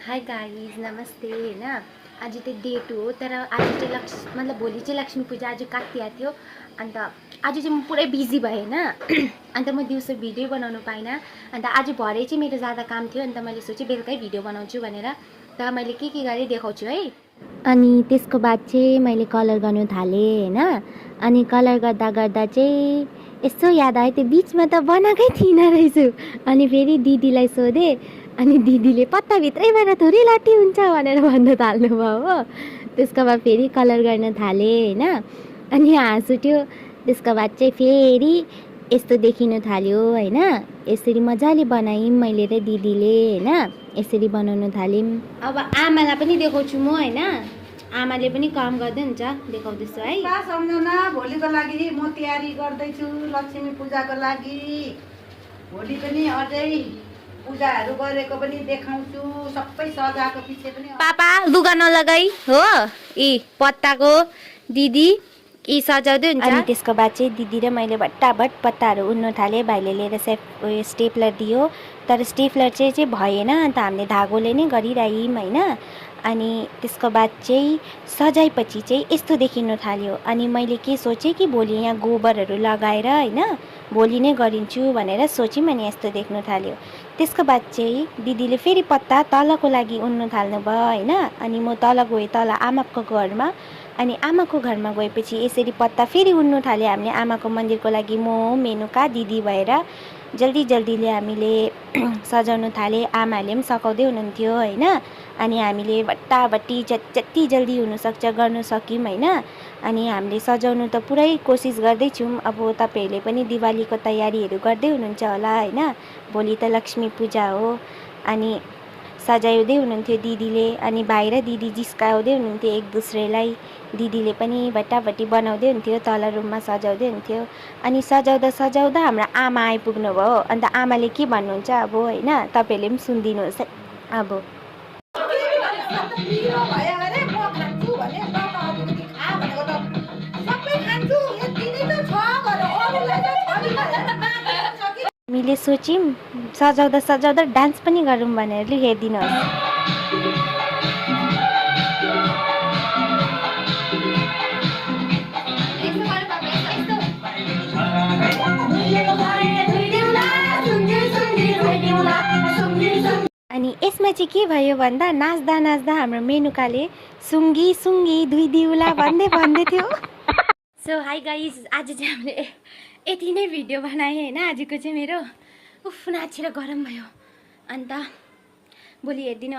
Hi guys नमस्ते होइन आज चाहिँ डे 2 हो तर आज चाहिँ मतलब भोलि चाहिँ लक्ष्मी पूजा आज काटिया थियो अन्त आज चाहिँ म पुरै बिजी भएँ होइन अन्त म दिउँसो भिडियो बनाउनु पाइनँ अन्त आज भरे चाहिँ मेरो ज्यादा काम थियो अन्त मैले सोचेँ बेलुकै भिडियो बनाउँछु भनेर त मैले के गरेँ देखाउँछु है। अनि त्यसको बाद चाहिँ मैले कलर गर्नु थालेँ होइन अनि कलर गर्दा गर्दा चाहिँ यसो याद आयो त्यो बिचमा त बनाएकै थिइनँ रहेछु अनि फेरि दिदीलाई सोधेँ अनि दिदीले पत्ताभित्रैबाट थोरै लाठी हुन्छ भनेर भन्न थाल्नुभयो हो। त्यसको बाद फेरि कलर गर्न थालेँ होइन अनि हाँस उठ्यो। त्यसको बाद चाहिँ फेरि यस्तो देखिनु थाल्यो होइन यसरी मजाले बनायौँ मैले र दिदीले होइन यसरी बनाउनु थाल्यौँ। अब आमालाई पनि देखाउँछु म होइन आमाले पनि काम गर्दै हुन्छ देखाउँदैछु है। सम्झना भोलिको लागि म तयारी गर्दैछु लक्ष्मी पूजाको लागि। भोलि पनि अझै पूजाहरू गरेको पनि देखाउँछु सबै सजाएको पछि पनि। पापा लुगा नलगाई हो यी पत्ताको दिदी यी सजाउँदै हुन्छ। अनि त्यसको बाद चाहिँ दिदी र मैले भट्टाभट पत्ताहरू उड्नु थालेँ। भाइले लिएर उयो स्टेपलर दियो तर स्टेपलर चाहिँ भएन अन्त हामीले धागोले नै गरिरह्यौँ होइन। अनि त्यसको बाद चाहिँ सजाएपछि चाहिँ यस्तो देखिनु थाल्यो अनि मैले के सोचेँ कि भोलि यहाँ गोबरहरू लगाएर होइन भोलि नै गरिन्छु भनेर सोचेँ अनि यस्तो देख्नु थाल्यो। त्यसको बाद चाहिँ दिदीले फेरि पत्ता तलको लागि उड्नु थाल्नुभयो होइन अनि म तल गएँ तल आमाको घरमा अनि आमाको घरमा गएपछि यसरी पत्ता फेरि उड्नु थाल्यो। हामीले आमाको मन्दिरको लागि म मेनुका दिदी भएर जल्दीले हामीले सजाउनु थालेँ। आमाले पनि सघाउँदै हुनुहुन्थ्यो होइन अनि हामीले भट्टाभट्टी जति जल्दी हुनसक्छ गर्नु सक्यौँ होइन। अनि हामीले सजाउनु त पुरै कोसिस गर्दैछौँ। अब तपाईँहरूले पनि दिवालीको तयारीहरू गर्दै हुनुहुन्छ होला होइन। भोलि त लक्ष्मी पूजा हो अनि सजाउँदै हुनुहुन्थ्यो दिदीले अनि भाइ र दिदी जिस्काउँदै हुनुहुन्थ्यो एक दुस्रेलाई। दिदीले पनि भट्टाभट्टी बनाउँदै हुन्थ्यो तल रुममा सजाउँदै हुन्थ्यो अनि सजाउँदा हाम्रो आमा आइपुग्नु भयो। अन्त आमाले के भन्नुहुन्छ अब होइन तपाईँहरूले पनि सुनिदिनुहोस् अब। हामीले सोच्यौँ सजाउँदा डान्स पनि गरौँ भनेर लु हेरिदिनुहोस्। अनि यसमा चाहिँ के भयो भन्दा नाच्दा हाम्रो मेनुकाले सुङ्गी सुङ्गी दुई दिउला भन्दै थियो। सो हाई गाइज आज चाहिँ हामीले यति नै भिडियो बनाएँ होइन। आजको चाहिँ मेरो उफ नाचेर गरम भयो अन्त भोलि हेरिदिनु।